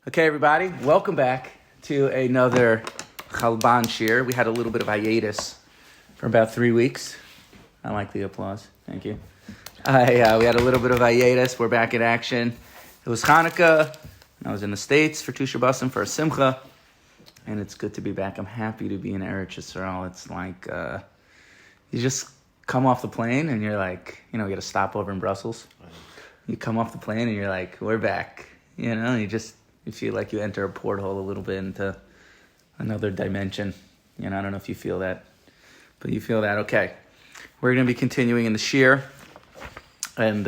Okay, everybody, welcome back to another Chalban shir. We had a little bit of hiatus for about 3 weeks. I like the applause. Thank you. We had a little bit of hiatus. We're back in action. It was Hanukkah. I was in the States for Tu Shabbosim for a Simcha. And it's good to be back. I'm happy to be in Eretz Yisrael. It's like you just come off the plane and you're like, you get a stopover in Brussels. You come off the plane and you're like, we're back. You feel like you enter a porthole a little bit into another dimension. I don't know if you feel that, but you feel that. Okay. We're going to be continuing in the shir. And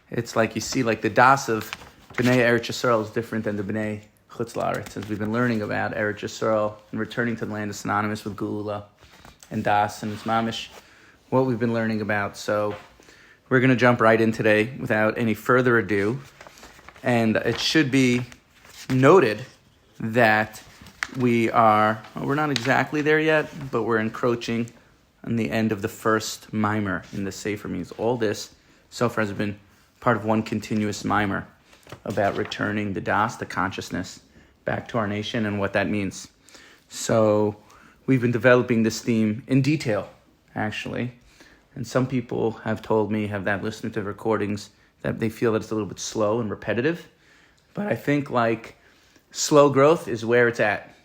it's like you see, like the das of B'nai Eretz Yisrael is different than the B'nai Chutz La'aretz. As we've been learning about Eretz Yisrael and returning to the land is synonymous with Geula and das, and it's mamish what we've been learning about. So we're going to jump right in today without any further ado. And it should be noted that we're not exactly there yet, but we're encroaching on the end of the first mimer in the Sefer. Means all this so far has been part of one continuous mimer about returning the das, the consciousness, back to our nation and what that means. So we've been developing this theme in detail, actually. And some people have told me, listened to recordings, that they feel that it's a little bit slow and repetitive. But I think like slow growth is where it's at,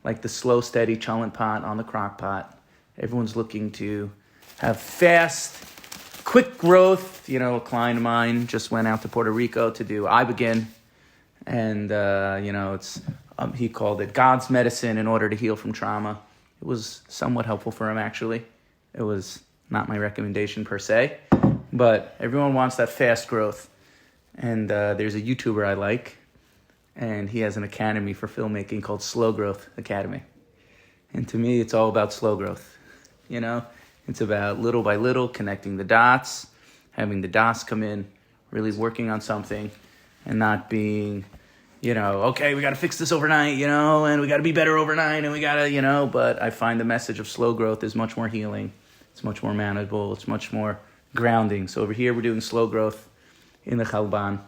like the slow, steady Chalban pot on the crock pot. Everyone's looking to have fast, quick growth. A client of mine just went out to Puerto Rico to do I Begin. And, it's he called it God's medicine in order to heal from trauma. It was somewhat helpful for him, actually. It was not my recommendation per se. But everyone wants that fast growth. And there's a YouTuber I like, and he has an academy for filmmaking called Slow Growth Academy. And to me, it's all about slow growth. It's about little by little connecting the dots, having the dots come in, really working on something, and not being, okay, we got to fix this overnight, and we got to be better overnight, and we got to, but I find the message of slow growth is much more healing. It's much more manageable. It's much more grounding. So over here, we're doing slow growth in the Chalban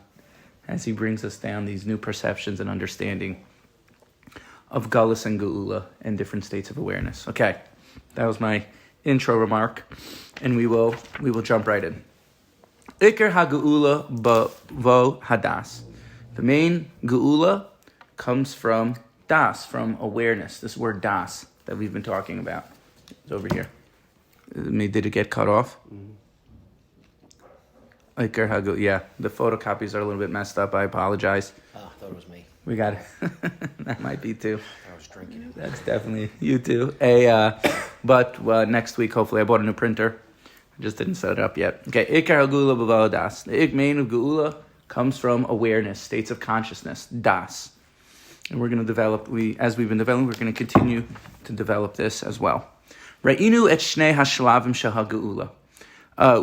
as he brings us down these new perceptions and understanding of Galus and Geula and different states of awareness. Okay, that was my intro remark, and we will jump right in. Iker ha-Geula vo hadas. The main Geula comes from das, from awareness. This word das that we've been talking about is over here. Did it get cut off? Mm-hmm. Yeah, the photocopies are a little bit messed up. I apologize. Oh, I thought it was me. We got it. That might be too. I was drinking it. That's definitely you too. But next week, hopefully, I bought a new printer. I just didn't set it up yet. Okay, Ikar HaGeula B'Vo Das. The main of Geula comes from awareness, states of consciousness, das. And we're going to develop, as we've been developing, we're going to continue to develop this as well. Ra'inu et shnei hashlavim shel HaGeula.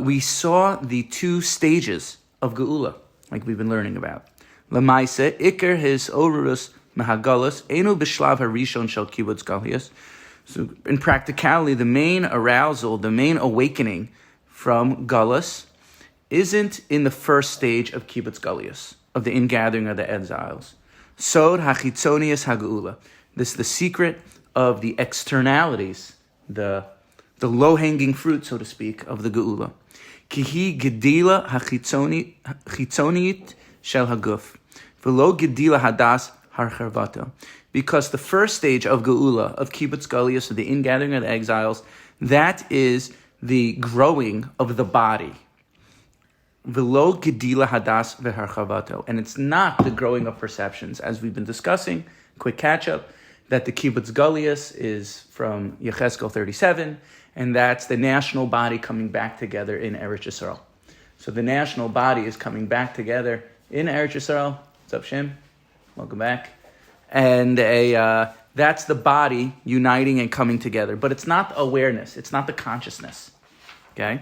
We saw the two stages of Geula, like we've been learning about. Lamaise, Iker his orurus mahagalus, enu b'shlav harishon shel kibbutz galuyos. So in practicality, the main arousal, the main awakening from galus isn't in the first stage of kibbutz galuyos, of the ingathering of the exiles. Sod hachitzonius hageula. This is the secret of the externalities, the low-hanging fruit, so to speak, of the Geula. Kihi gedila hachitzonit shel haguf, v'lo gedila hadas harcharvato. Because the first stage of Geula, of kibbutz galuyos, of the ingathering of the exiles, that is the growing of the body. V'lo gedila hadas v'harcharvato. And it's not the growing of perceptions. As we've been discussing, quick catch-up, that the kibbutz galuyos is from Yechezkel 37, and that's the national body coming back together in Eretz Yisrael. So the national body is coming back together in Eretz Yisrael. What's up, Shim? Welcome back. And that's the body uniting and coming together. But it's not awareness. It's not the consciousness. Okay?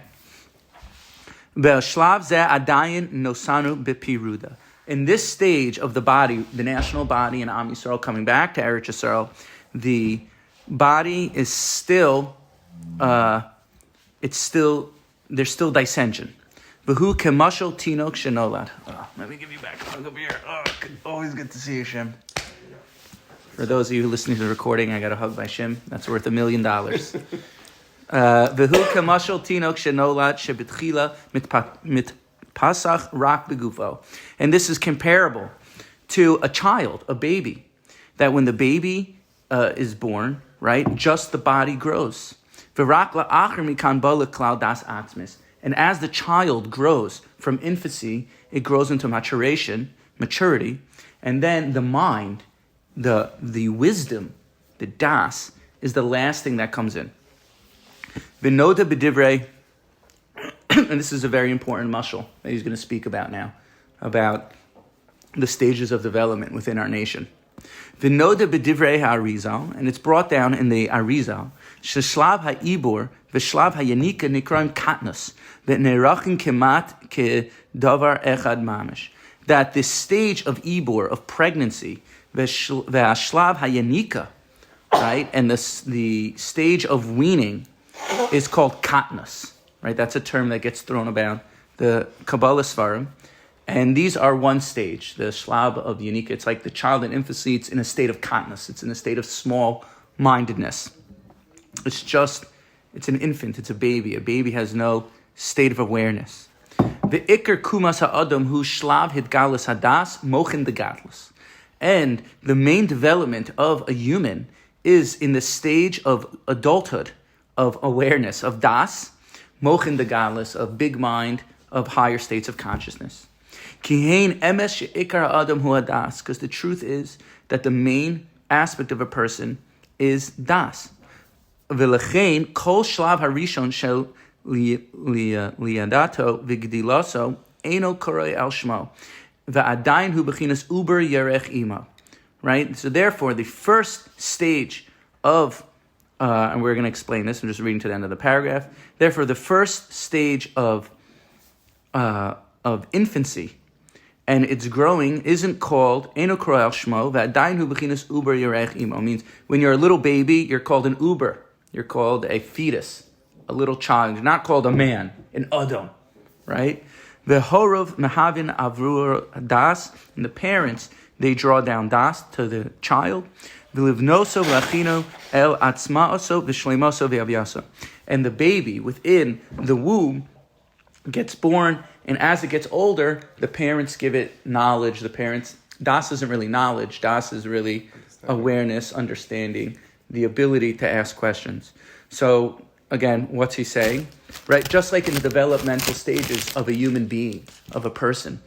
In this stage of the body, the national body and Am Yisrael coming back to Eretz Yisrael, the body is still, there's still dissension. V'hu kemashal tinok shenolad. Let me give you back a hug up here. Oh, always good to see you, Shem. For those of you listening to the recording, I got a hug by Shem. That's worth $1 million. V'hu kemashal tinok shenolad shebitchila mitpasach rak begufo. And this is comparable to a child, a baby, that when the baby is born, right, just the body grows. V'rak la'acher mikan ba leklal das atzmis. And as the child grows from infancy, it grows into maturity, and then the mind, the wisdom, the das, is the last thing that comes in. V'noda b'divrei, and this is a very important mashal that he's going to speak about now, about the stages of development within our nation. V'noda b'divrei ha'arizal, and it's brought down in the Arizal, sheshlav ha'ibur v'shlav ha'yanika nikram katnus v'nerachin kemat kedavar echad mamish. That this stage of ibur, of pregnancy, v'shlav ha'yanika, right, and the stage of weaning is called katnus, right? That's a term that gets thrown about the Kabbalah Svarim. And these are one stage, the shlab of yanika. It's like the child in infancy, it's in a state of katnus. It's in a state of small-mindedness. It's an infant, it's a baby. A baby has no state of awareness. The ikar kumas ha'adam hu shlav hidgalus hadas mochin de gadlus. And the main development of a human is in the stage of adulthood, of awareness, of das, mochin de gadlus, of big mind, of higher states of consciousness. Kihain emes she'ikar ha'adam hu hadas, because the truth is that the main aspect of a person is das. V'lechein kol shlav harishon shel liadato v'gdilaso eno korei al shmo v'adayin hu bechinas uber yerech imo. Right? So therefore, the first stage of, and we're going to explain this, I'm just reading to the end of the paragraph. Therefore, the first stage of infancy and its growing isn't called eno korei al shmo v'adayin hu bechinas uber yerech imo. Means when you're a little baby, you're called an uber. You're called a fetus, a little child. You're not called a man, an adam, right? The horov mehavin avrur das, and the parents, they draw down das to the child. V'livnoso v'achino el atzma'oso v'shleimoso v'avyaso. And the baby within the womb gets born, and as it gets older, the parents give it knowledge. The parents, das isn't really knowledge. Das is really awareness, understanding, the ability to ask questions. So, again, what's he saying? Right? Just like in the developmental stages of a human being, of a person,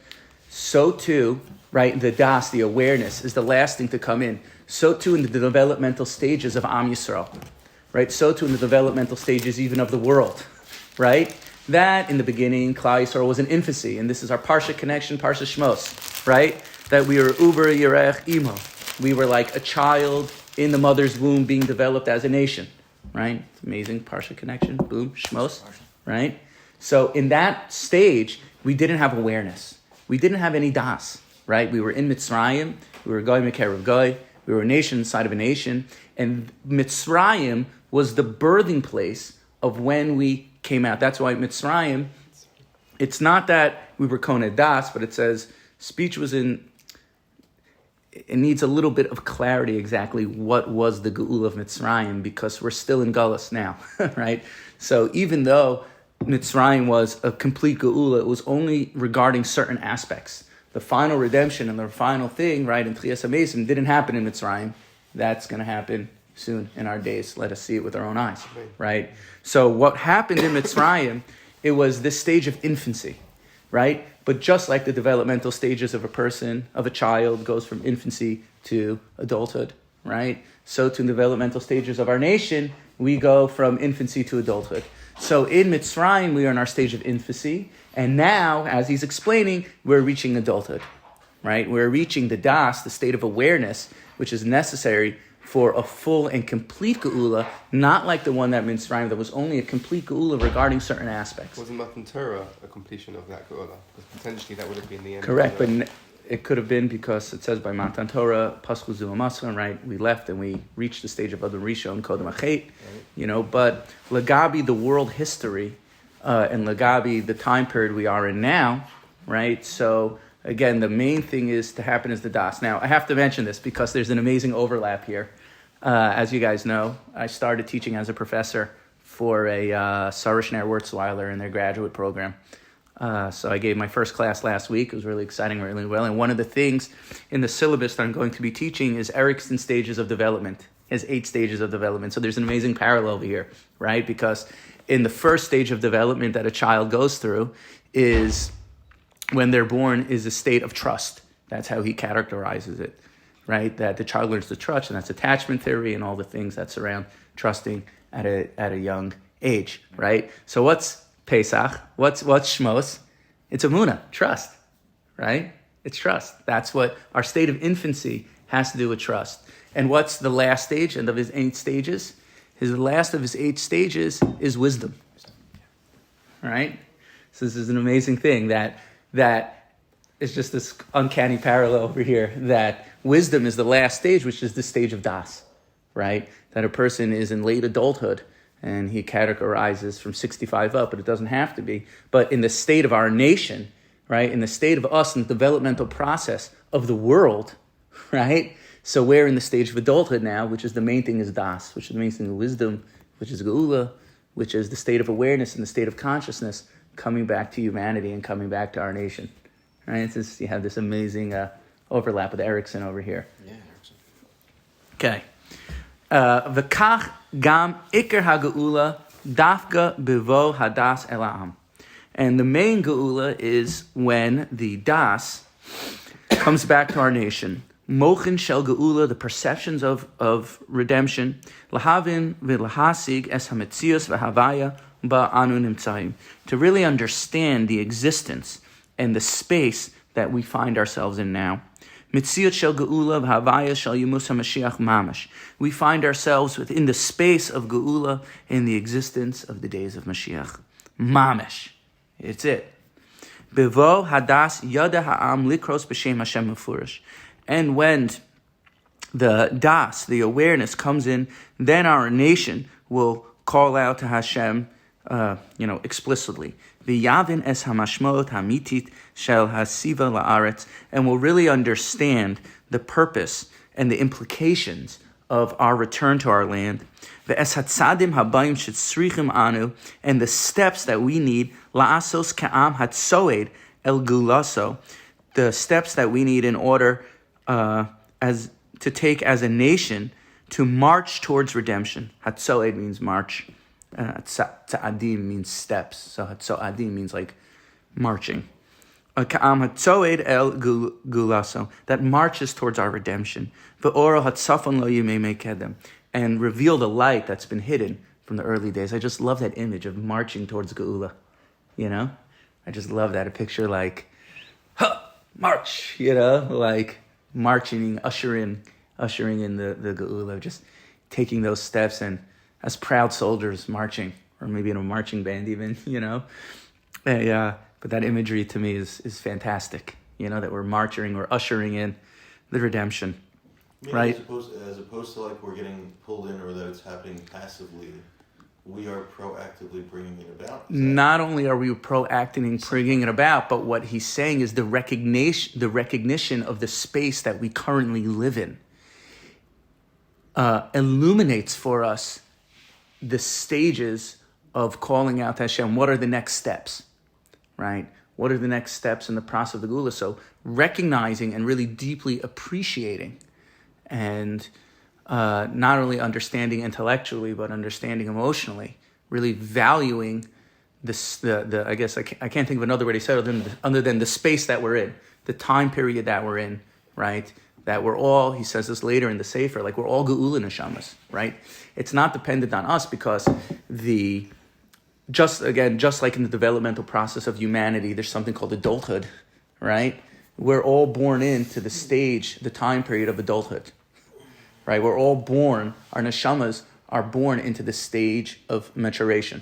so too, right, the das, the awareness, is the last thing to come in. So too in the developmental stages of Am Yisrael. Right? So too in the developmental stages even of the world. Right? That, in the beginning, Klal Yisrael was in infancy, and this is our Parsha connection, Parsha Shmos. Right? That we were Uber Yerech Imo. We were like a child in the mother's womb being developed as a nation, right? It's amazing, Parsha connection, boom, Shmos, right? So in that stage, we didn't have awareness. We didn't have any das, right? We were in Mitzrayim, we were Goy Mekerav Goy, we were a nation inside of a nation, and Mitzrayim was the birthing place of when we came out. That's why Mitzrayim, it's not that we were Koneh Das, but it says speech was in. It needs a little bit of clarity exactly what was the Geula of Mitzrayim, because we're still in Galus now, right? So even though Mitzrayim was a complete Geula, it was only regarding certain aspects. The final redemption and the final thing, right, in Tchias HaMesim didn't happen in Mitzrayim. That's going to happen soon in our days. Let us see it with our own eyes, right? So what happened in Mitzrayim, it was this stage of infancy, right? But just like the developmental stages of a person, of a child, goes from infancy to adulthood, right? So to the developmental stages of our nation, we go from infancy to adulthood. So in Mitzrayim, we are in our stage of infancy. And now, as he's explaining, we're reaching adulthood, right? We're reaching the das, the state of awareness, which is necessary for a full and complete geula, not like the one that Mitzrayim, that was only a complete geula regarding certain aspects. Wasn't Matan Torah a completion of that geula? Because potentially that would have been the end. Correct, but it could have been because it says by Matan Torah, Paschu Zilamasran, right? We left and we reached the stage of Adam Rishon, Kodem Achet, you know. But Lagabi, the world history and Lagabi, the time period we are in now, right? So again, the main thing is to happen is the Das. Now, I have to mention this because there's an amazing overlap here. As you guys know, I started teaching as a professor for a Sarishner Wurzweiler in their graduate program. So I gave my first class last week. It was really exciting, really well. And one of the things in the syllabus that I'm going to be teaching is Erikson's stages of development. He has 8 stages of development. So there's an amazing parallel here, right? Because in the first stage of development that a child goes through is when they're born is a state of trust. That's how he characterizes it, right? That the child learns to trust, and that's attachment theory and all the things that surround trusting at a young age, right? So what's Pesach? What's Shmos? It's Emunah, trust, right? It's trust. That's what our state of infancy has to do with trust. And what's the last stage and of his 8 stages? The last of his 8 stages is wisdom, right? So this is an amazing thing that is just this uncanny parallel over here, that wisdom is the last stage, which is the stage of Das, right? That a person is in late adulthood, and he categorizes from 65 up, but it doesn't have to be. But in the state of our nation, right, in the state of us in the developmental process of the world, right? So we're in the stage of adulthood now, which is the main thing is Das, which is the main thing of wisdom, which is Geula, which is the state of awareness and the state of consciousness coming back to humanity and coming back to our nation. Right? You have this amazing overlap with Erikson over here. Yeah, Erickson. Okay. V'kach gam ikar ha'geula dafka bevo hadas el ha'am. And the main geula is when the das comes back to our nation. Mochin shel geula, the perceptions of redemption. Lahavin v'lahasig es hametzius v'havaya ba'anu nimtzayim. To really understand the existence and the space that we find ourselves in now. Mitziut shel geula v'havaya shel yimus hamashiach mamash. We find ourselves within the space of geula in the existence of the days of Mashiach. Mamash. It's it. Bevo hadas yada ha'am likros b'shem Hashem mefurish. And when the das, the awareness comes in, then our nation will call out to Hashem, explicitly. V'yavin es hamashmot hamitit shel hasiva la'aretz, and will really understand the purpose and the implications of our return to our land. Ve'es hatzadim habayim shetzrichim anu, and the steps that we need, la'asos ka'am hatzoed el gulaso, the steps that we need in order as to take as a nation to march towards redemption. Hatzoed means march. Tza'adim means steps. So Hatzoadim means like marching. Ka'am hatzoed el gulaso, that marches towards our redemption. Ve'oro hatzafon lo yimei kedem, and reveal the light that's been hidden from the early days. I just love that image of marching towards Geula. I just love that. A picture like, march, like marching, ushering in the Geula, just taking those steps and as proud soldiers marching, or maybe in a marching band even, But that imagery to me is fantastic, that we're marching, we're ushering in the redemption, right? As opposed to like we're getting pulled in or that it's happening passively, we are proactively bringing it about. Not only are we proacting and bringing it about, but what he's saying is the recognition of the space that we currently live in illuminates for us the stages of calling out to Hashem. What are the next steps, right? What are the next steps in the process of the Geula? So recognizing and really deeply appreciating and not only understanding intellectually, but understanding emotionally, really valuing this. I guess I can't think of another way to say it other than the space that we're in, the time period that we're in, right? That we're all, he says this later in the Sefer, like we're all Geula Neshamas, right? It's not dependent on us because just like in the developmental process of humanity, there's something called adulthood, right? We're all born into the stage, the time period of adulthood, right? We're all born, our neshamas are born into the stage of maturation,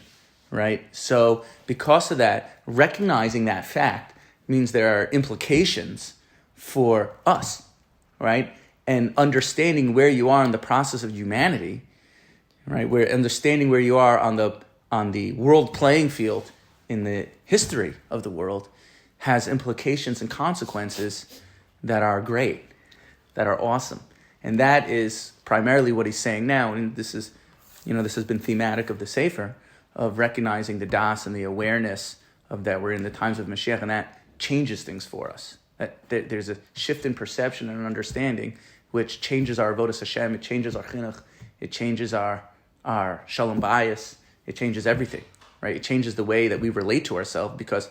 right? So because of that, recognizing that fact means there are implications for us, right? And understanding where you are in the process of humanity, right? Understanding where you are on the world playing field in the history of the world has implications and consequences that are great, that are awesome. And that is primarily what he's saying now. And this is, this has been thematic of the Sefer, of recognizing the das and the awareness of that we're in the times of Mashiach, and that changes things for us. That there's a shift in perception and understanding, which changes our avodas Hashem, it changes our chinuch, it changes our shalom bayis, it changes everything, right? It changes the way that we relate to ourselves, because,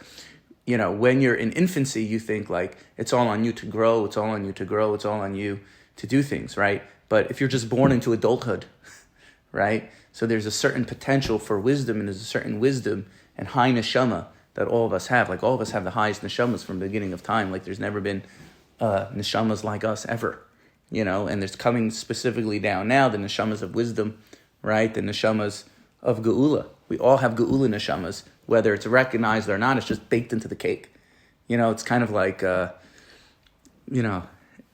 when you're in infancy, you think like, it's all on you to grow, it's all on you to grow, it's all on you to do things, right? But if you're just born into adulthood, right? So there's a certain potential for wisdom, and there's a certain wisdom and high neshama that all of us have. Like, all of us have the highest neshamas from the beginning of time. Like, there's never been neshamas like us ever, and there's coming specifically down now the neshamas of wisdom, right? The neshamas of geula. We all have geula neshamas, whether it's recognized or not. It's just baked into the cake. It's kind of like,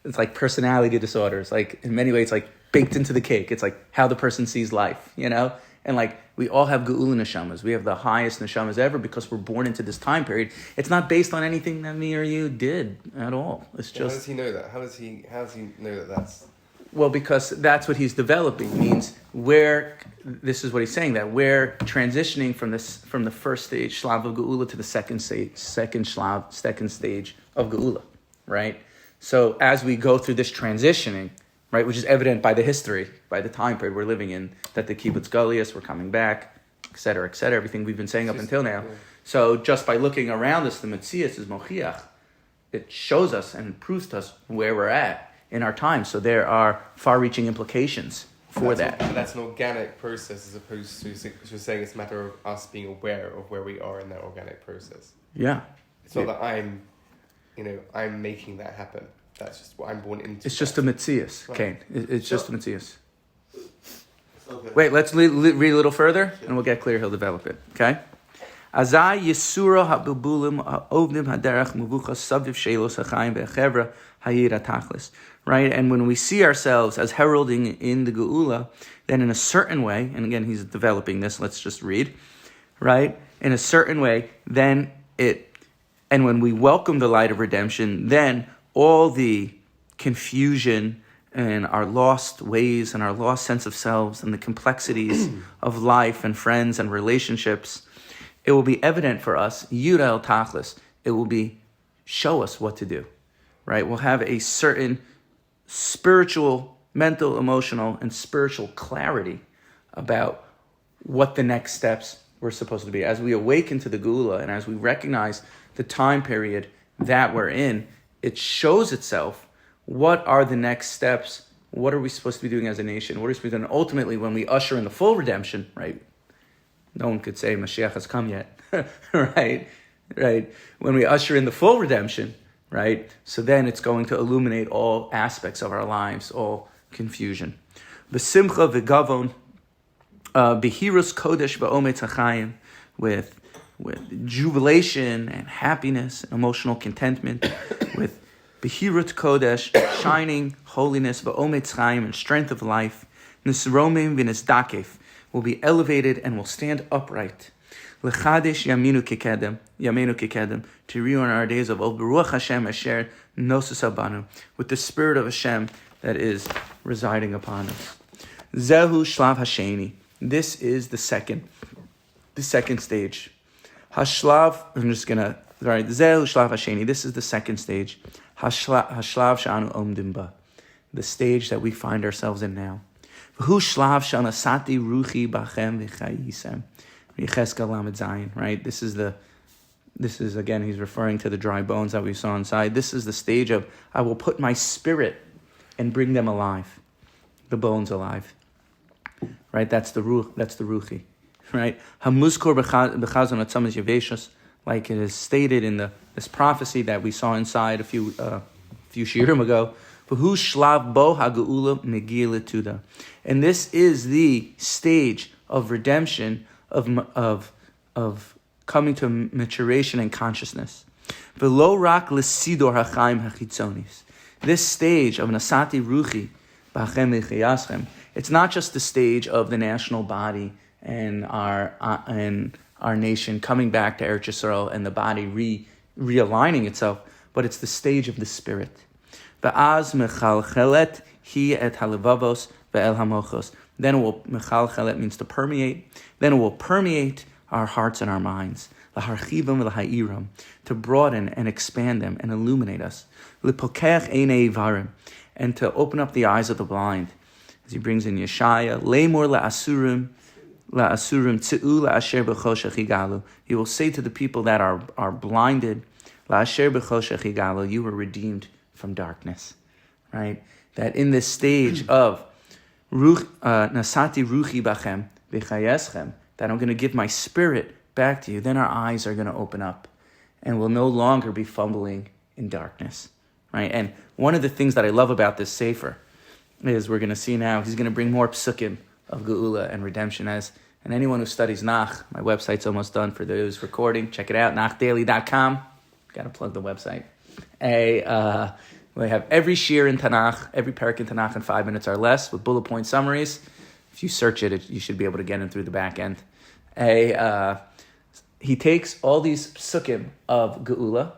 it's like personality disorders. Like, in many ways, it's like baked into the cake. It's like how the person sees life, And like, we all have geula neshamas. We have the highest neshamas ever because we're born into this time period. It's not based on anything that me or you did at all. It's just... How does he know that? How does he know that that's... Well, because that's what he's developing. Means this is what he's saying, that we're transitioning from the first stage, shlav of geula, to the second stage of geula, right? So as we go through this transitioning, right, which is evident by the history, by the time period we're living in, that the kibbutz galius, we're coming back, et cetera, everything we've been saying up until now. Yeah. So just by looking around us, the metzias is mochiach. It shows us and proves to us where we're at in our time. So there are far-reaching implications for that. That's an organic process, as opposed to, you're saying it's a matter of us being aware of where we are in that organic process. Yeah. It's not that I'm making that happen. That's just what I'm born into. It's just a metzias, Kane. It's just a metzias. Okay. Wait, let's read a little further, and we'll get clear. He'll develop it. Okay? Azai yisura habubulim ovnim haderach muvuchas saviv shelos hachayim be'chevra hayira tachlis. Right? And when we see ourselves as heralding in the geula, then in a certain way, and again, he's developing this, let's just read, right? In a certain way, and when we welcome the light of redemption, then all the confusion and our lost ways and our lost sense of selves and the complexities of life and friends and relationships, it will be evident for us, Yura el Tachlis, it will show us what to do, right? We'll have a certain spiritual, mental, emotional, and spiritual clarity about what the next steps were supposed to be. As we awaken to the Geula and as we recognize the time period that we're in, it shows itself what are the next steps, what are we supposed to be doing as a nation, what are we supposed to do, and ultimately when we usher in the full redemption, right? No one could say Mashiach has come yet, right? When we usher in the full redemption, right? So then it's going to illuminate all aspects of our lives, all confusion. B'simcha v'gavon, b'hirus kodesh v'ometz hachayim, with jubilation and happiness, and emotional contentment, with b'hirut kodesh, shining holiness, v'ometz chayim, and strength of life, nisromim v'nisdakef, will be elevated and will stand upright. L'chadesh yaminu kikedem, to renew our days of Beruach Hashem asher nosus abanu, with the spirit of Hashem that is residing upon us. Zehu shlav hasheni. This is the second stage. Hashlav. I'm just gonna. Right. Zehu shlav hasheni. This is the second stage. Hashlav shanu omdim ba, the stage that we find ourselves in now. V'hu shlav shanasati ruchi bachem v'chayisem. Right? This is again, he's referring to the dry bones that we saw inside. This is the stage of, I will put my spirit and bring them alive. The bones alive. Right? That's the ruchi. Right? Hamuzkor b'chazon atzamas yeveshus, like it is stated in this prophecy that we saw inside a few shiurim ago. V'hu shlav bo ha'geula megia letuda. And this is the stage of redemption, of coming to maturation and consciousness. V'lo rak l'sidor ha'chaim ha'chitzonis. This stage of nasati ruchi b'achem v'chayaschem, it's not just the stage of the national body and our nation coming back to Eretz Yisrael and the body realigning itself, but it's the stage of the spirit. Va'az mechalchelet hi et halevavos ve'el hamochos. Then it will, mechalchelet means to permeate, then it will permeate our hearts and our minds. Laharchivim v'lahairam, to broaden and expand them and illuminate us. Lipokech einei varim, and to open up the eyes of the blind. As he brings in Yeshaya, Lemor la'asurim tze'u la'asher b'choshech higalu. He will say to the people that are blinded, la'asher b'choshech higalu, you were redeemed from darkness. Right? That in this stage of nasati ruchi bachem v'chayeschem, that I'm going to give my spirit back to you, then our eyes are going to open up and we'll no longer be fumbling in darkness. Right? And one of the things that I love about this sefer is we're going to see now, he's going to bring more psukim of Geula and redemption. And anyone who studies Nach, my website's almost done for those recording. Check it out, nachdaily.com. Got to plug the website. We have every shir in Tanakh, every parak in Tanakh in 5 minutes or less with bullet point summaries. If you search it, you should be able to get in through the back end. He takes all these psukim of Geula,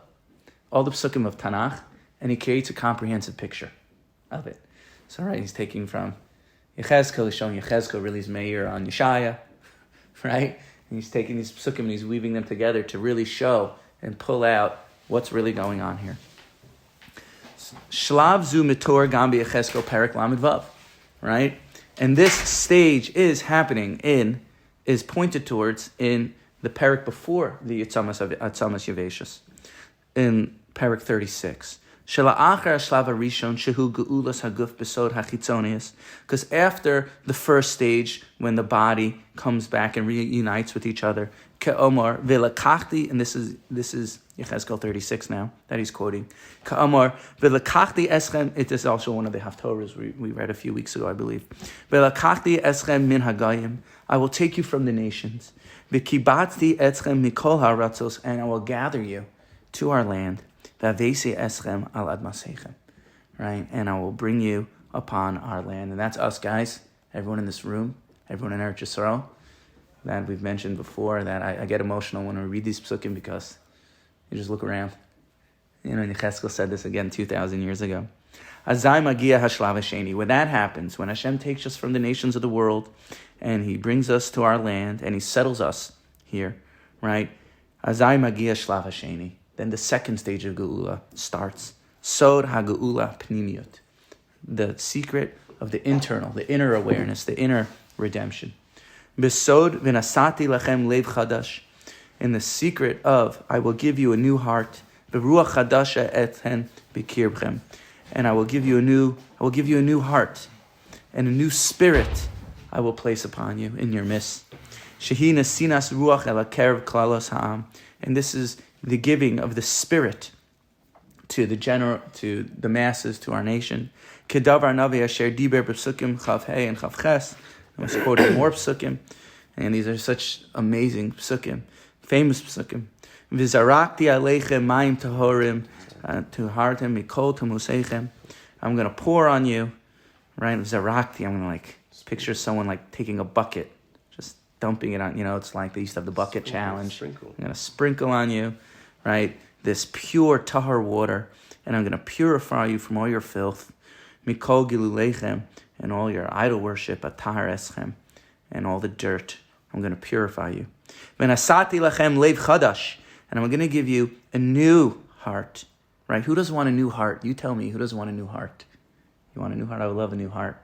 all the psukim of Tanakh, and he creates a comprehensive picture of it. So, right, he's taking from Yechezkel, he's showing Yechezkel really is Meir on Yeshaya, right? And he's taking these psukim and he's weaving them together to really show and pull out what's really going on here. Shlav zu mitor gambi Yechezkel perik lamed vav, right? And this stage is happening is pointed towards in the perik before the Atzamas Yeveshus, in perik 36. Because after the first stage, when the body comes back and reunites with each other, and this is Yechezkel 36 now that he's quoting. It is also one of the Haftorahs we read a few weeks ago, I believe. I will take you from the nations, and I will gather you to our land. Right? And I will bring you upon our land. And that's us, guys. Everyone in this room, everyone in Eretz Yisrael, that we've mentioned before, that I get emotional when I read these psukim because you just look around. You know, Yechezkel said this again 2,000 years ago. Azai magia hashlav hasheni. When that happens, when Hashem takes us from the nations of the world and He brings us to our land and He settles us here, right? Azai magia shlav hasheni. Then the second stage of Geula starts. Sod ha-Geula pnimiyut. The secret of the internal, the inner awareness, the inner redemption. Besod v'nasati lachem lev chadash. In the secret of, I will give you a new heart. V'ruach chadasha ethen b'kirbchem. And I will give you a new heart. And a new spirit I will place upon you in your midst. Shehi nasinas ruach el hakerv klalos ha'am. And this is the giving of the spirit to the masses, to our nation. Kedavar navi asher diber b'psukim chav hey and chav ches. I was quoting more psukim, and these are such amazing psukim, famous psukim. V'zarakti aleichem mayim tahorim tuhartem mikol tamusechem. I'm going to pour on you, right? V'zarakti, I'm going to picture someone taking a bucket, just dumping it on, it's like they used to have the bucket challenge. Sprinkle. I'm going to sprinkle on you, right? This pure tahar water, and I'm going to purify you from all your filth, mikol gilulechem, and all your idol worship, atahar eschem, and all the dirt. I'm going to purify you. V'nasati lachem lev chadash, and I'm going to give you a new heart, right? Who doesn't want a new heart? You tell me, who doesn't want a new heart? You want a new heart? I would love a new heart.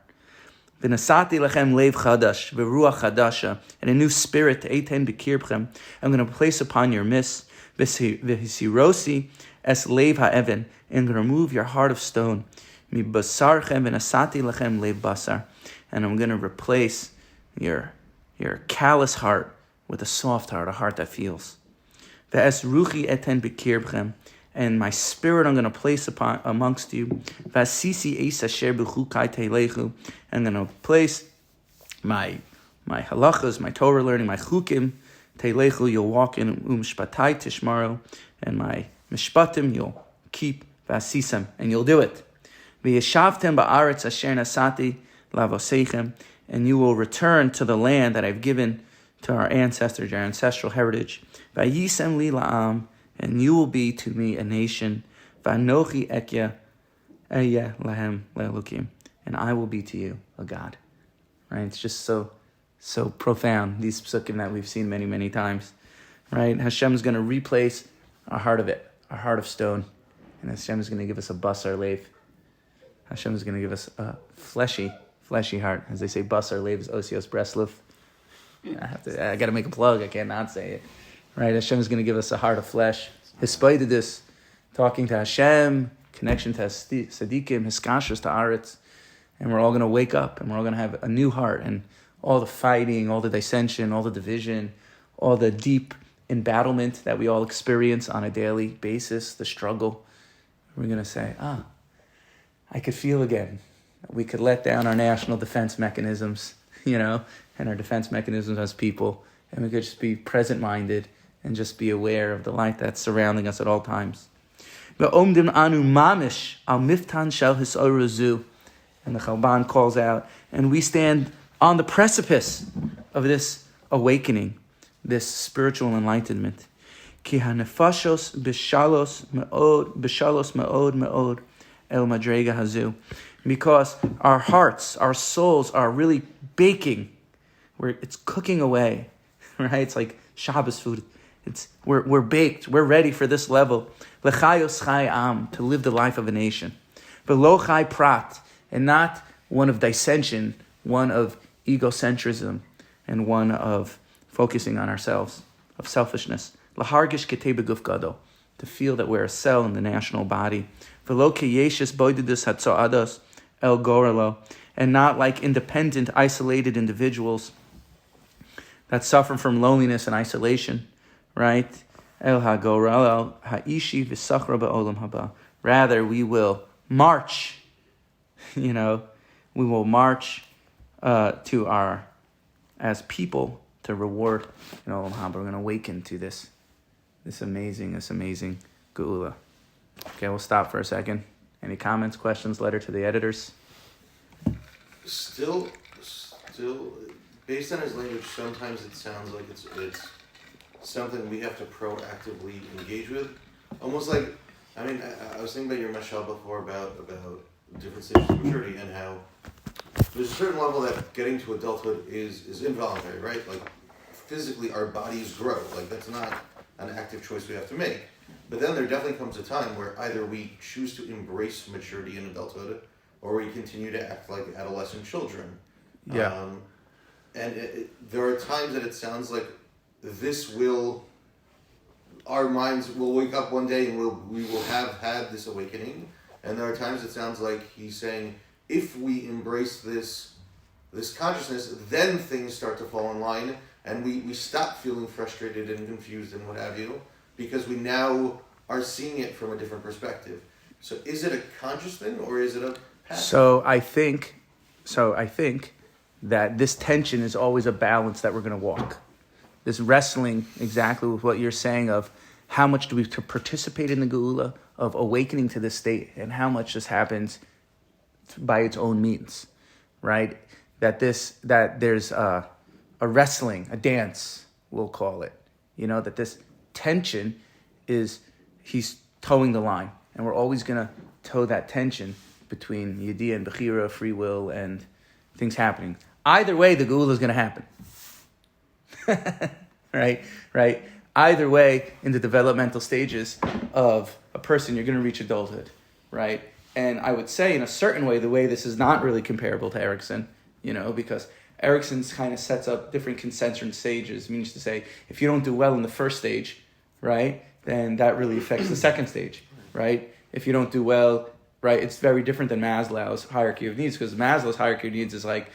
V'nasati lachem lev chadash, v'ruach chadasha, and a new spirit, eiten b'kirbchem. I'm going to place upon your midst, v'hisirosi es lev ha'even, and remove your heart of stone. Mi basarchem v'nasati lachem lev basar, and I'm going to replace your callous heart with a soft heart, a heart that feels. V'es ruchi eten b'kirbchem, and my spirit I'm going to place amongst you. V'asisi eis asher b'chukai teilechu, and I'm going to place my halachas, my Torah learning, my chukim teilechu, you'll walk in shpatai tishmaro, and my mishpatim you'll keep, v'asisem, and you'll do it. V'yeshavtem ba'aretz asher nasati lavosechem, and you will return to the land that I've given to our ancestors, our ancestral heritage. Vayisem li la'am, and you will be to me a nation. Vanochi ekya lahem le'elokim, and I will be to you a God. Right? It's just so profound, these psukim that we've seen many, many times. Right? Hashem is going to replace our heart of stone, and Hashem is going to give us a basar lev. Hashem is going to give us a fleshy heart. As they say, basar lev is osios breslov. I got to make a plug. I can't not say it. Right? Hashem is going to give us a heart of flesh. Hispaited this, talking to Hashem, connection to Sadiqim, Hiskashas to Aretz, and we're all going to wake up and we're all going to have a new heart, and all the fighting, all the dissension, all the division, all the deep embattlement that we all experience on a daily basis, the struggle. We're going to say, I could feel again. We could let down our national defense mechanisms, and our defense mechanisms as people, and we could just be present-minded and just be aware of the light that's surrounding us at all times. And the Chalban calls out, and we stand on the precipice of this awakening, this spiritual enlightenment. Ki hanefashos bishalos me'od el madrega hazu. Because our hearts, our souls are really baking. It's cooking away, right? It's like Shabbos food. We're baked. We're ready for this level. L'chayos chai am, to live the life of a nation. V'lo chai prat, and not one of dissension, one of egocentrism, and one of focusing on ourselves, of selfishness. L'hargish ketei beguf gadol, to feel that we're a cell in the national body. V'lo keyeshes boididus hatzoados el gorelo, and not like independent, isolated individuals that suffer from loneliness and isolation, right? El hagorelo haishi v'sachra ba'olam haba. Rather, we will march. We will march as people to reward in Olam Haba. We're going to awaken to this amazing geula. Okay, we'll stop for a second. Any comments, questions, letter to the editors? Still, based on his language, sometimes it sounds like it's something we have to proactively engage with. Almost like, I was thinking about your mashal before about different stages of maturity and how there's a certain level that getting to adulthood is involuntary, right? Like physically our bodies grow. Like that's not an active choice we have to make. But then there definitely comes a time where either we choose to embrace maturity in adulthood or we continue to act like adolescent children. Yeah. There are times that it sounds like our minds will wake up one day and we will have had this awakening. And there are times it sounds like he's saying, if we embrace this consciousness, then things start to fall in line and we stop feeling frustrated and confused and what have you, because we now are seeing it from a different perspective. So is it a conscious thing or is it a passive? So I think that this tension is always a balance that we're going to walk. This wrestling exactly with what you're saying of how much do we to participate in the geula of awakening to this state, and how much just happens by its own means, right? That there's a wrestling, a dance, we'll call it. That this tension he's towing the line, and we're always going to toe that tension between Yediyah and Bechira, free will, and things happening. Either way, the geula is going to happen. Right? Either way, in the developmental stages of a person, you're going to reach adulthood, right? And I would say, in a certain way, the way this is not really comparable to Erickson, because Erickson's kind of sets up different concentric stages, means to say, if you don't do well in the first stage, right, then that really affects the second stage, right? If you don't do well, right, it's very different than Maslow's hierarchy of needs, because Maslow's hierarchy of needs is like,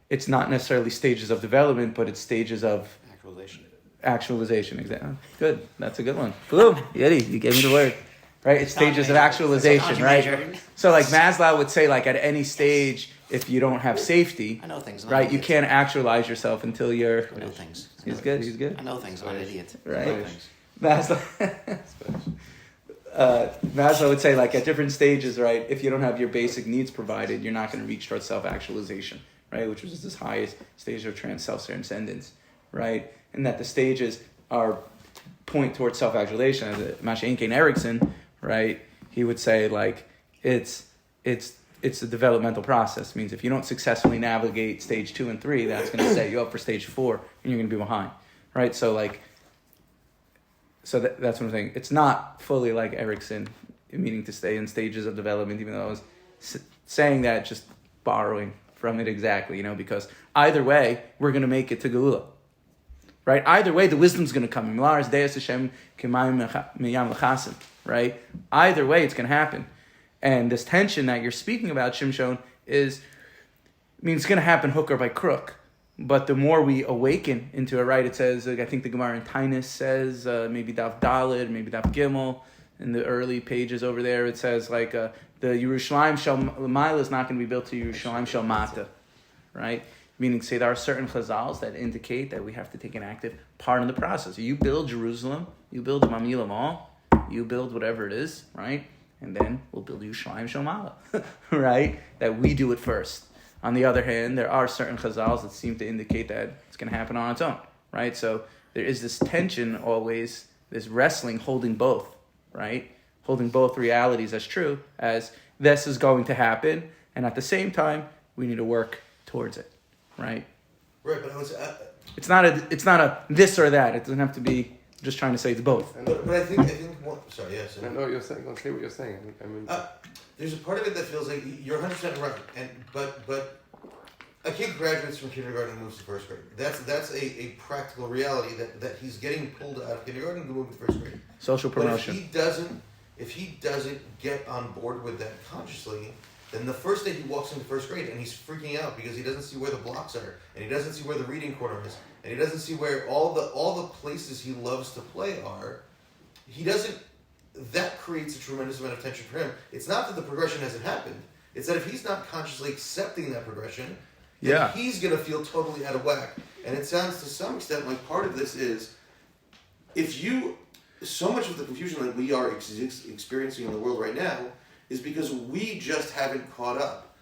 it's not necessarily stages of development, but it's stages of actualization. Exactly. Good. That's a good one. Boom. Yeti, you gave me the word. Right? It's stages of actualization, right? So like Maslow would say, like at any stage, if you don't have safety, I know things. Right? You can't actualize yourself until you're... I know things. He's good. I know things. I'm an idiot. Right? Maslow would say, like, at different stages, right, if you don't have your basic needs provided, you're not going to reach towards self-actualization, right? Which was this highest stage of self-transcendence, right? And that the stages are point towards self-actualization. As Masha Erickson, right? He would say like it's a developmental process. It means if you don't successfully navigate stage 2 and 3, that's going to set you up for stage 4, and you're going to be behind, right? So that's what I'm saying. It's not fully like Erickson, meaning to stay in stages of development, even though I was saying that, just borrowing from it exactly, because either way, we're going to make it to Geula, right? Either way, the wisdom's going to come. Right? Either way, it's going to happen. And this tension that you're speaking about, Shimshon, means it's going to happen hook or by crook. But the more we awaken into it, right? It says, I think the Gemara in Tainus says, maybe Daf Dalid, maybe Daf Gimel, in the early pages over there, it says like the Yerushalayim Shel Maila is not going to be built to Yerushalayim Shel Mata, right? Meaning, say there are certain chazals that indicate that we have to take an active part in the process. You build Jerusalem, you build the Mamila Mall, you build whatever it is, right? And then we'll build Yerushalayim Shel Maila, right? That we do it first. On the other hand, there are certain chazals that seem to indicate that it's going to happen on its own, right? So there is this tension always, this wrestling, holding both, right? Holding both realities as true, as this is going to happen, and at the same time, we need to work towards it, right? Right, but it's not a this or that. It doesn't have to be just trying to say it's both. But I think sorry, yes. I know what you're saying. I'll say what you're saying. I mean, there's a part of it that feels like you're 100% right, but a kid graduates from kindergarten and moves to first grade. That's a practical reality that he's getting pulled out of kindergarten to move to first grade. Social promotion. But if he doesn't get on board with that consciously, then the first day he walks into first grade and he's freaking out because he doesn't see where the blocks are, and he doesn't see where the reading corner is, and he doesn't see where all the places he loves to play are. He doesn't. That creates a tremendous amount of tension for him. It's not that the progression hasn't happened. It's that if he's not consciously accepting that progression, then he's going to feel totally out of whack. And it sounds to some extent like part of this is, so much of the confusion that we are experiencing in the world right now is because we just haven't caught up.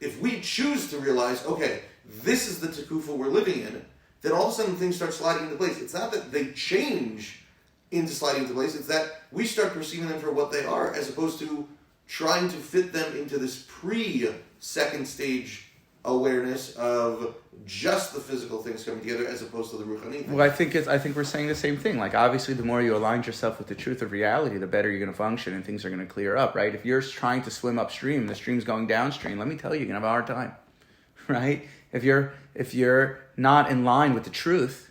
If we choose to realize, okay, this is the takufa we're living in, then all of a sudden things start sliding into place. It's not that they change into sliding into place, it's that we start perceiving them for what they are, as opposed to trying to fit them into this pre-second stage awareness of just the physical things coming together, as opposed to the ruchani thing. Well, I think we're saying the same thing. Like, obviously, the more you align yourself with the truth of reality, the better you're going to function and things are going to clear up, right? If you're trying to swim upstream, the stream's going downstream, let me tell you, you're going to have a hard time, right? If you're not in line with the truth,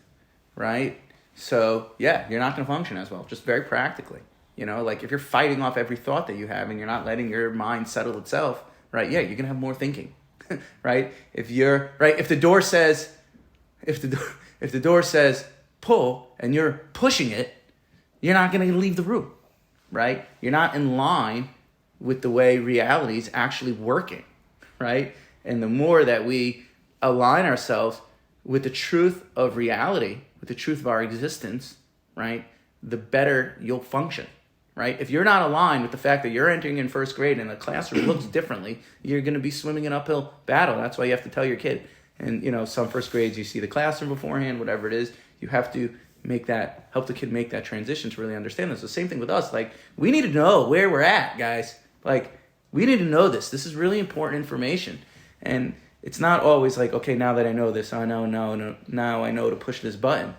right? So, yeah, you're not going to function as well, just very practically. Like if you're fighting off every thought that you have and you're not letting your mind settle itself, right? Yeah, you're going to have more thinking, right? If the door says pull and you're pushing it, you're not going to leave the room, right? You're not in line with the way reality is actually working, right? And the more that we align ourselves with the truth of reality, with the truth of our existence, right, the better you'll function, right? If you're not aligned with the fact that you're entering in first grade and the classroom looks differently, you're going to be swimming an uphill battle. That's why you have to tell your kid. And, some first grades, you see the classroom beforehand, whatever it is, you have to help the kid make that transition to really understand this. The same thing with us. Like, we need to know where we're at, guys. Like, we need to know this. This is really important information. And it's not always like, okay, now that I know this, now I know to push this button,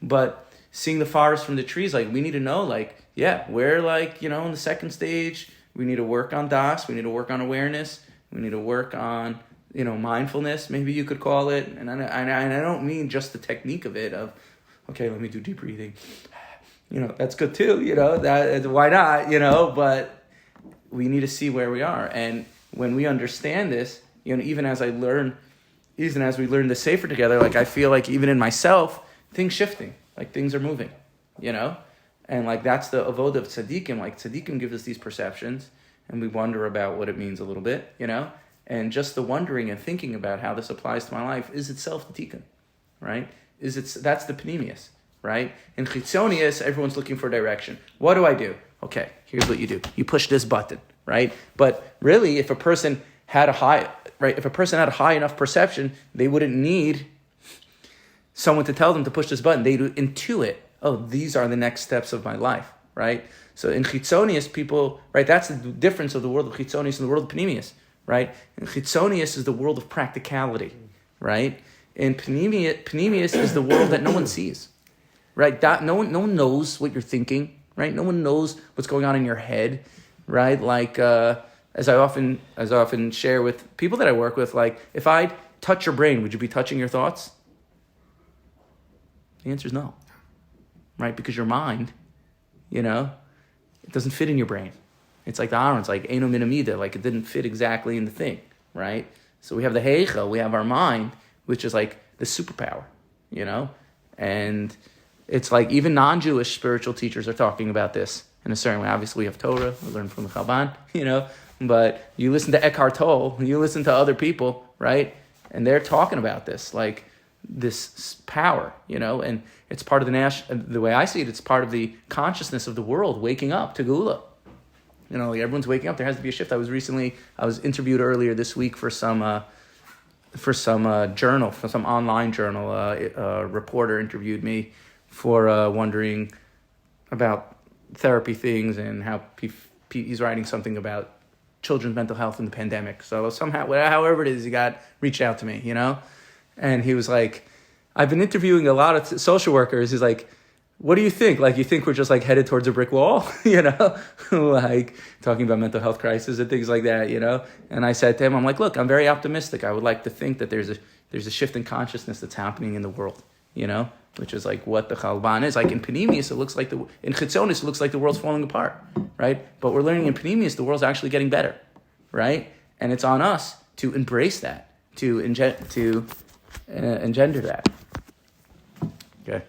But seeing the forest from the trees, like, we need to know, like, yeah, we're like, in the second stage, we need to work on das, we need to work on awareness, we need to work on, mindfulness, maybe you could call it. And I don't mean just the technique of it, of, okay, let me do deep breathing. That's good too, that why not, but we need to see where we are. And when we understand this, even as we learn the Sefer together, like, I feel like even in myself, things shifting, like things are moving, And like, that's the avodah of tzaddikim. Like, tzaddikim give us these perceptions and we wonder about what it means a little bit, And just the wondering and thinking about how this applies to my life is itself the tikkun, right? That's the panemius, right? In chitzonius, everyone's looking for direction. What do I do? Okay, here's what you do. You push this button, right? But really, if a person had right, if a person had a high enough perception, they wouldn't need someone to tell them to push this button. They'd intuit, oh, these are the next steps of my life, right? So in Chitzonius, people, right, that's the difference of the world of Chitzonius and the world of Panemius, right? And Chitzonius is the world of practicality, right? And Panemius is the world that no one sees, right? No one knows what you're thinking, right? No one knows what's going on in your head, right? Like, as I often share with people that I work with, like, if I touch your brain, would you be touching your thoughts? The answer is no, right? Because your mind, it doesn't fit in your brain. It's like the Aaron, it's like Eino Minamida, like it didn't fit exactly in the thing, right? So we have the Heicha, we have our mind, which is like the superpower, And it's like even non-Jewish spiritual teachers are talking about this in a certain way. Obviously we have Torah, we learn from the Chalban, but you listen to Eckhart Tolle, you listen to other people, right? And they're talking about this, like this power, and it's part of the way I see it, it's part of the consciousness of the world waking up to Geula. Like everyone's waking up. There has to be a shift. I was interviewed earlier this week for some journal, for some online journal. A reporter interviewed me for wondering about therapy things and how he's writing something about children's mental health in the pandemic. So somehow, however it is, he reached out to me, and he was like, I've been interviewing a lot of social workers. He's like, what do you think? Like, you think we're just like headed towards a brick wall, like talking about mental health crisis and things like that, And I said to him, I'm like, look, I'm very optimistic. I would like to think that there's a shift in consciousness that's happening in the world, which is like what the Chalban is. Like in Panemius, in Chitzonius, it looks like the world's falling apart, right? But we're learning in Panemius, the world's actually getting better, right? And it's on us to embrace that, to engender that. Okay.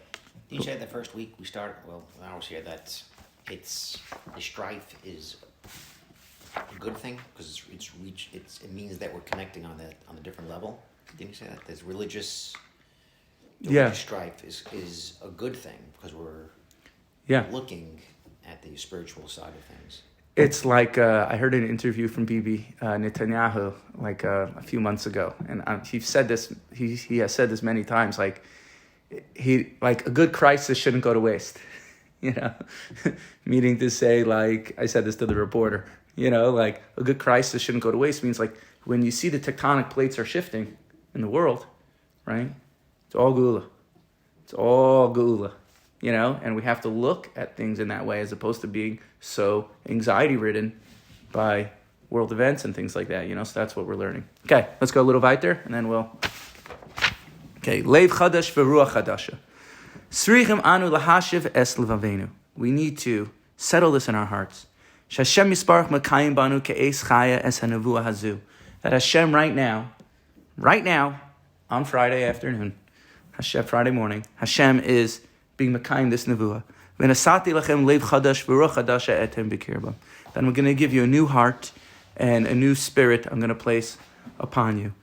You said the first week we started, I always hear that the strife is a good thing because it means that we're connecting on a different level. Didn't you say that? There's religious strife is a good thing because we're looking at the spiritual side of things. It's like I heard an interview from Bibi Netanyahu like a few months ago, and he said this. He has said this many times. Like a good crisis shouldn't go to waste, meaning to say, like I said this to the reporter, like a good crisis shouldn't go to waste means like when you see the tectonic plates are shifting in the world, right? It's all Geula. It's all Geula, and we have to look at things in that way as opposed to being so anxiety-ridden by world events and things like that, so that's what we're learning. Okay, let's go a little weiter, and then we'll... Okay, Leiv Chadash v'Ruach Chadasha. Srichim anu lahashiv es levavenu. We need to settle this in our hearts. Shashem yisparach makayim banu ke'es chaya es hanavua hazu. That Hashem right now, on Friday afternoon, Friday morning, Hashem is being makayim this nevuah. V'nasati lachem leiv chadash v'ruach chadasha etem b'kirba. Then we're going to give you a new heart and a new spirit I'm going to place upon you.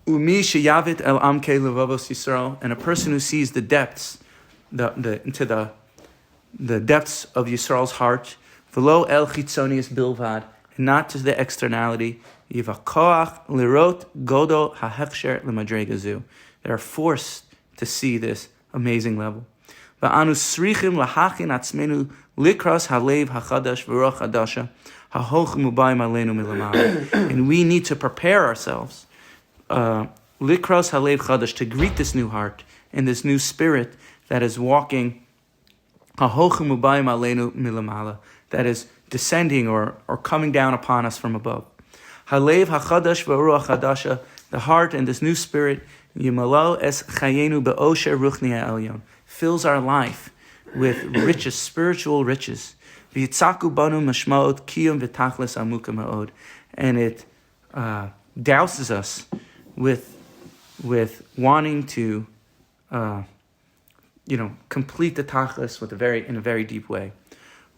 Umi sheyavit el amke levavos Yisrael, and a person who sees the depths, into the depths of Yisrael's heart, v'lo el chitzonius bilvad, and not to the externality, yivakoach lirot godo hahechsher lemadregazu. They are forced to see this amazing level. Va'anu srichim lahachin atzmenu likras halev hachadash v'ruach hadasha hahoch mubayim aleinu milamala. And we need to prepare ourselves, likras halev chadash, to greet this new heart and this new spirit that is walking, hahoch mubayim aleinu milamala, that is descending or coming down upon us from above. Halev hachadash v'ruach hadasha, the heart and this new spirit, yimalo es chayenu be'osher ruchni ha'elyon, fills our life with riches, spiritual riches. V'yitzaku banu mashmaot kiyum v'tachlis amuka ma'od, and it douses us with wanting to, complete the tachlis in a very deep way.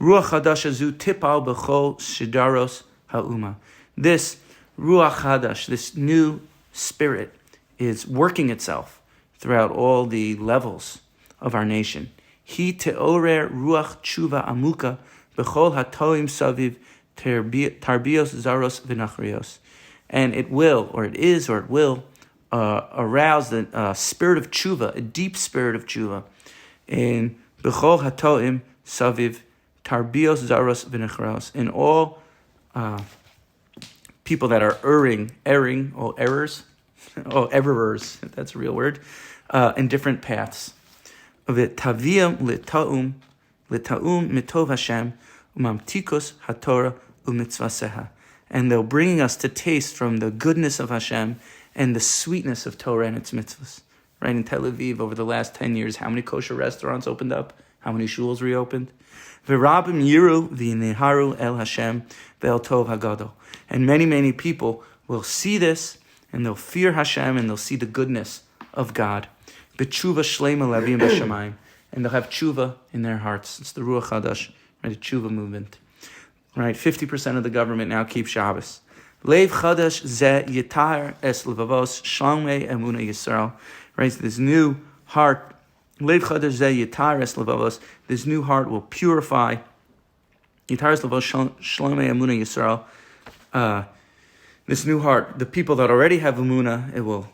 Ruach Hadash zu tipal b'chol shidaros ha'uma. This Ruach Hadash, this new spirit, is working itself throughout all the levels of our nation. Hi teorer ruach tshuva amuka b'chol hatoim saviv tarbios zaros v'nachrios. and it will, or it is, or it will arouse the spirit of tshuva, a deep spirit of tshuva. In b'chol hatoim saviv tarbios zaros v'nechraos, in all people that are erring, or errors, errors, if that's a real word, in different paths. V'taviyam l'ta'um mitov Hashem umamtikos haTorah umitzvaseha, and they're bringing us to taste from the goodness of Hashem and the sweetness of Torah and its mitzvahs. Right, in Tel Aviv, over the last 10 years, how many kosher restaurants opened up? How many shuls reopened? V'rabim yiru v'yineharu el Hashem ve'el tov hagadol. And many, many people will see this, and they'll fear Hashem, and they'll see the goodness of God. B'tshuva shleima lavim b'shamayim. And they'll have tshuva in their hearts. It's the Ruach Hadash, right, the tshuva movement. Right, 50% of the government now keep Shabbos. Leiv chadash ze yitar es levavos shalmei emuna Yisrael. Right, so this new heart, Leiv chadash ze yitar es levavos, this new heart will purify. Yitar es levavos shalmei emuna Yisrael. This new heart, the people that already have emuna, it will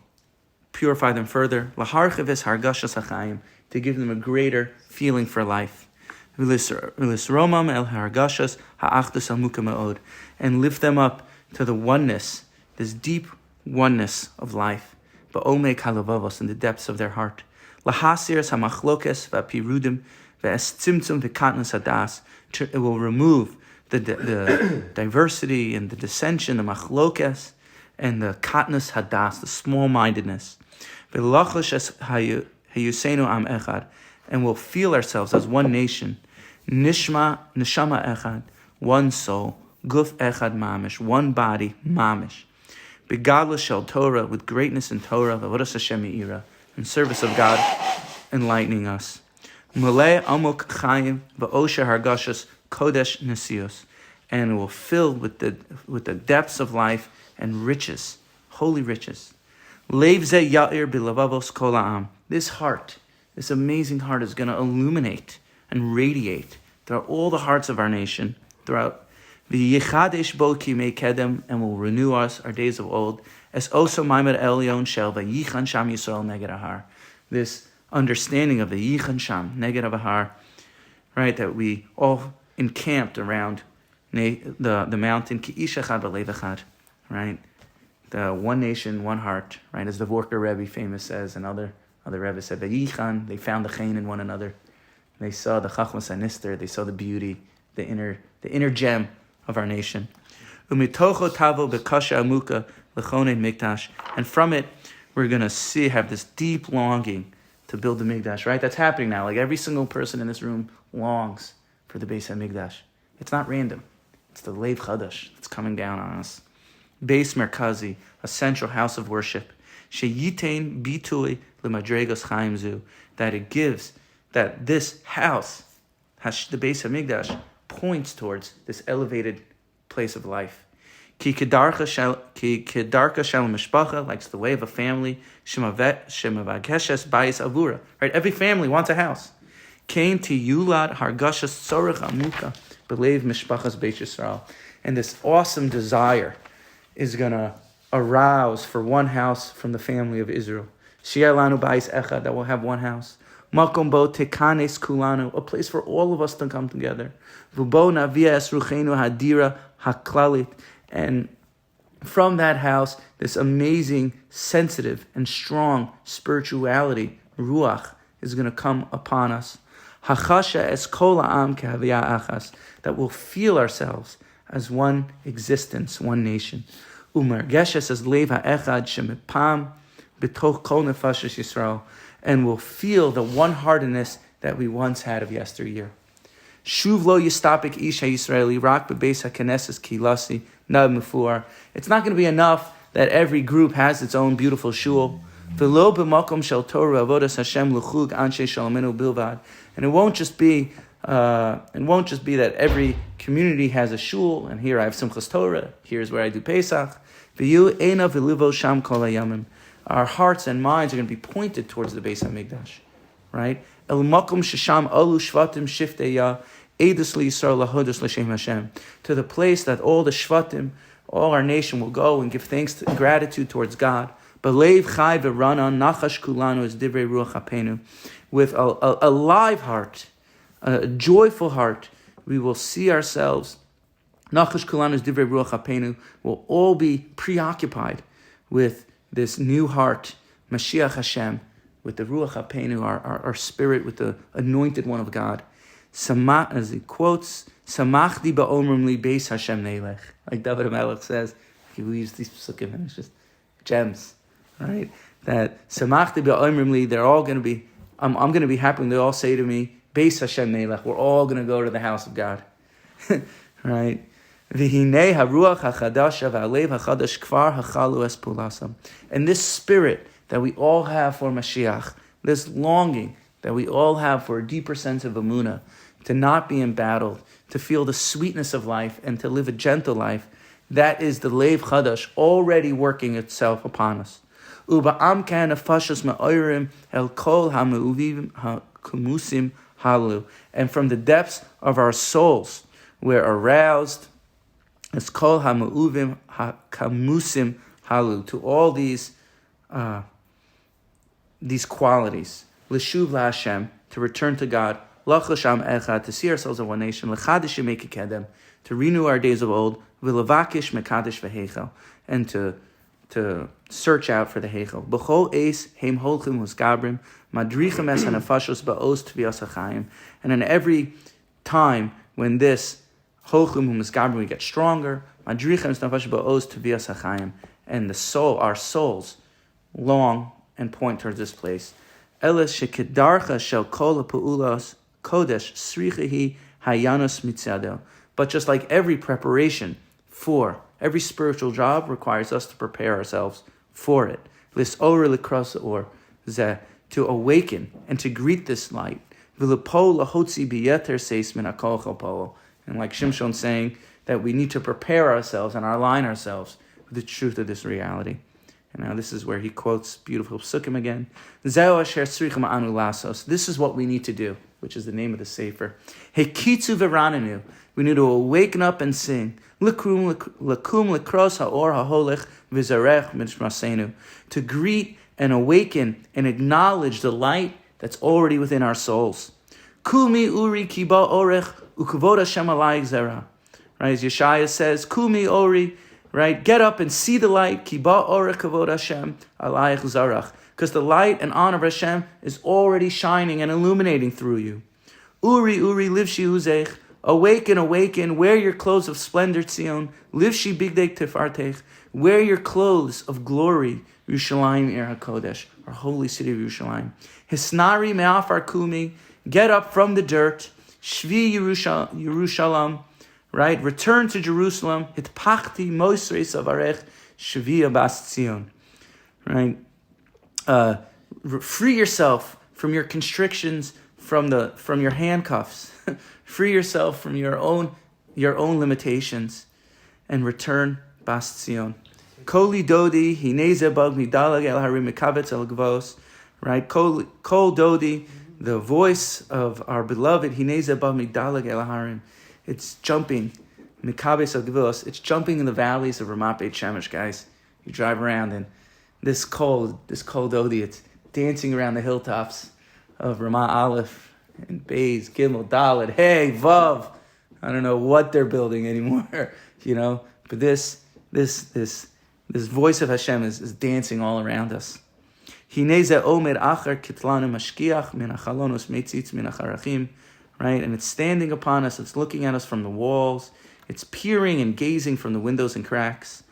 purify them further. Laharchiv es hargashas hachayim, to give them a greater feeling for life. V'lisromam el hargashas ha'achdus amuka me'od, and lift them up to the oneness, this deep oneness of life, ba'omei kalavavos, in the depths of their heart. Lahasiras hamachlokes v'apirudim v'estzimtzum v'katnas hadas, it will remove the diversity and the dissension, the machlokes, and the katnas hadas, the small-mindedness. V'lachosh es hayusenu am echad, and we'll feel ourselves as one nation. Nishma neshama echad, one soul. Guf echad mamish, one body mamish. Begadla shel Torah, with greatness in Torah, v'avodas Hashem me'ira, in service of God, enlightening us. Malei amok chayim v'osher hargashas kodesh nesios, and will fill with the depths of life and riches, holy riches. Leiv ze ya'ir bilavavos kol ha'am. This heart, this amazing heart, is going to illuminate and radiate throughout all the hearts of our nation, throughout the Yichadesh bo kimei kedem, and will renew us our days of old. Es oso maimed elyon shel v'yichan sham Yisrael neged ahar. This understanding of the yichan sham neged ahar, right? That we all encamped around the mountain ki ish echad v'lev echad, right? The one nation, one heart, right? As the Vorker Rebbe famous says, and other Rebbe said, v'yichan, they found the chen in one another. They saw the chachmas anister, they saw the beauty, the inner gem of our nation. Umitocho tavo bekasha amuka lechonei mikdash, and from it we're gonna have this deep longing to build the mikdash. Right, that's happening now. Like every single person in this room longs for the Beis HaMikdash. It's not random. It's the Leiv Chadash that's coming down on us. Beis Merkazi, a central house of worship. Sheyitain bitui lemadregos chaim zu, that it gives, that this house, the Beis HaMikdash, points towards this elevated place of life. Ki kedarka shel mishpacha, like it's the way of a family. Shemavageshes bayis avura. Right, every family wants a house. Kain tiyulad hargashas tzorech amuka belev mishpachas Beit Yisrael, and this awesome desire is gonna arouse for one house from the family of Israel. Shi'alanu bayis echad, that will have one house. Makom bo tekanes kulanu, a place for all of us to come together. Vubo navia es ruchenu hadira haklalit, and from that house, this amazing, sensitive, and strong spirituality, ruach, is going to come upon us. Hachasha es kol ha'am kehaviyah achas, that will feel ourselves as one existence, one nation. Umargeshes es lev ha'echad shemipam b'toch kol nefashas Yisrael, and will feel the one-heartedness that we once had of yesteryear. Shuv lo yistapik ish ha'Yisraeli rak bebeis ha'keneses kilasi nab mefuar. It's not going to be enough that every group has its own beautiful shul. V'lo b'makom shel Torah avodas Hashem l'chug anshe shalomenu bilvad. And it won't just be that every community has a shul, and here I have Simchas Torah, here's where I do Pesach. V'yu ena v'livo sham kol hayamim. Our hearts and minds are going to be pointed towards the Beis HaMikdash, right? El makom shesham alu shvatim shiftei ya edus liyisrael lahodus l'shem Hashem, to the place that all the shvatim, all our nation will go and give thanks and gratitude towards God. Belev chai v'rana nachash kulanu es divrei ruach hapenu. With a live heart, a joyful heart, we will see ourselves. Nachash kulanu es divrei ruach hapenu. We'll all be preoccupied with this new heart, Mashiach Hashem, with the ruach hapenu, our spirit, with the anointed one of God. As he quotes, Samachdi ba'omrim li beis Hashem neilech. Like David HaMelech says, he leaves these psukim and it's just gems, right? That Samachdi ba'omrim li, they're all going to be, I'm going to be happy when they all say to me, beis Hashem neilech, we're all going to go to the house of God, right? V'hinei haruach hachadash v'alev hachadash kvar hachalu es pulasam. And this spirit that we all have for Mashiach, this longing that we all have for a deeper sense of emunah, to not be embattled, to feel the sweetness of life, and to live a gentle life, that is the Lev Chadash already working itself upon us. Uba'am kan afashos ma'orim el kol ha'me'uvim ha'kumusim halu. And from the depths of our souls, we're aroused as kol ha'me'uvim ha'kamusim halu, to all these qualities. L'shuv la'Hashem, to return to God. L'chasham echad, to see ourselves as one nation. L'chadish yemei, to renew our days of old. V'levakish mekadesh v'heichel, and to search out for the heichel. B'chol eis heim holchim husgabrim, madrichem es hanafashos ba'os tvias hachayim. And in every time when this holchim husgabrim, we get stronger, madrichem es hanafashos ba'os tvias hachayim, and the soul, our souls, long and point towards this place. Eles shekedarcha shel kol ha'pu'ulas kodesh srichehi hayanus mitzadel. But just like every preparation for every spiritual job requires us to prepare ourselves for it. Lis'or likras or zeh, to awaken and to greet this light. V'lepo lahotzi biyeter seis min hakol chapolo. And like Shimshon saying that we need to prepare ourselves and align ourselves with the truth of this reality. And now this is where he quotes beautiful psukim again. Zeo asher tzrichim anu lasos. This is what we need to do, which is the name of the sefer. Hekitzu v'ranenu. We need to awaken up and sing. Lakum lekros haor haholech v'zarech mishmasenu. To greet and awaken and acknowledge the light that's already within our souls. Kumi uri kiba orech ukavod Hashem alayik zera. Right, as Yeshaya says, Kumi ori. Right, get up and see the light. Kiba orech kavod Hashem alayich zarach, because the light and honor of Hashem is already shining and illuminating through you. Uri livshi uzech, awaken, awaken. Wear your clothes of splendor, Tzion. Livshi bigdei tefartech, wear your clothes of glory. Yerushalayim ir hakodesh, our holy city of Yerushalayim. Hisnari me'afar kumi, get up from the dirt. Shvi Yerushalayim. Right, return to Jerusalem. Hitpachti Mosrei Savarech Shvia Bas Tzion. Right, free yourself from your constrictions, from your handcuffs. Free yourself from your own limitations, and return Bas Tzion. Koli Dodi Hineze Bag Midalag El Harim Mikavetz El Gvos. Right, Kol Dodi, the voice of our beloved Hineze Bag Midalag El Harim. It's jumping, Mikabes Agvilos, it's jumping in the valleys of Ramat Beit Shemesh, guys. You drive around and this cold Odi, it's dancing around the hilltops of Ramat Aleph and Beis, Gimel, Dalet, Hey, Vav. I don't know what they're building anymore, but this voice of Hashem is dancing all around us. Hineze Omer Achar Kitlanu Mashkiach Min Achalonos Meitzitz Min Acharachim. Right, and it's standing upon us, it's looking at us from the walls, it's peering and gazing from the windows and cracks,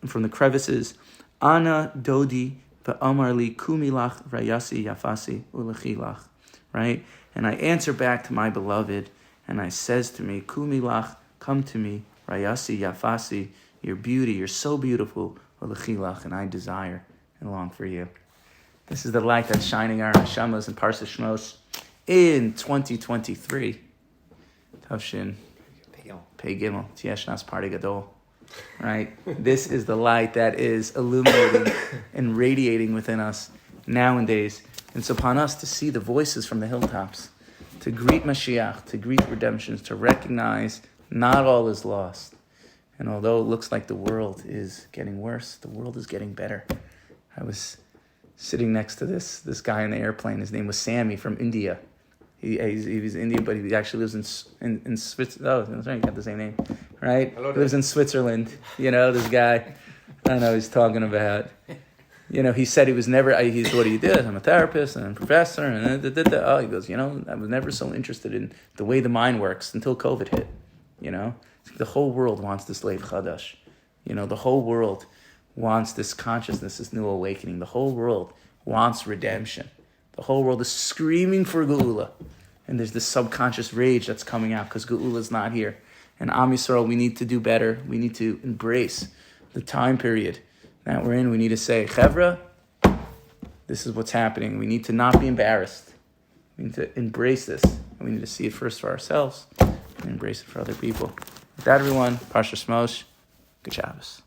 and from the crevices. Ana dodi va'amarli kumilach rayasi yafasi ulechilach. Right, and I answer back to my beloved, and I says to me, kumilach, come to me, rayasi yafasi, your beauty, you're so beautiful, ulechilach, and I desire and long for you. This is the light that's shining our neshamas and Parsha Shmos in 2023, Tavshin Pei Gimel Tieshnas Party Gadol. Right, this is the light that is illuminating and radiating within us nowadays. And it's upon us to see the voices from the hilltops, to greet Mashiach, to greet redemptions, to recognize not all is lost, And although it looks like the world is getting worse, the world is getting better. I was sitting next to this guy in the airplane. His name was Sammy from India. He's Indian, but he actually lives in Switzerland. Oh, that's right, you got the same name, right? Hello, He lives in Switzerland. You know, this guy. I don't know what he's talking about. You know, he said he was never. He's what he did. I'm a therapist and a professor, and oh, he goes. You know, I was never so interested in the way the mind works until COVID hit. You know, the whole world wants this Lev Chadash. You know, the whole world wants this consciousness, this new awakening. The whole world wants redemption. The whole world is screaming for Geula. And there's this subconscious rage that's coming out because Geula is not here. And Am Yisrael, we need to do better. We need to embrace the time period that we're in. We need to say, Chevra, this is what's happening. We need to not be embarrassed. We need to embrace this. And we need to see it first for ourselves and embrace it for other people. With that, everyone, Parsha Shmos, good Shabbos.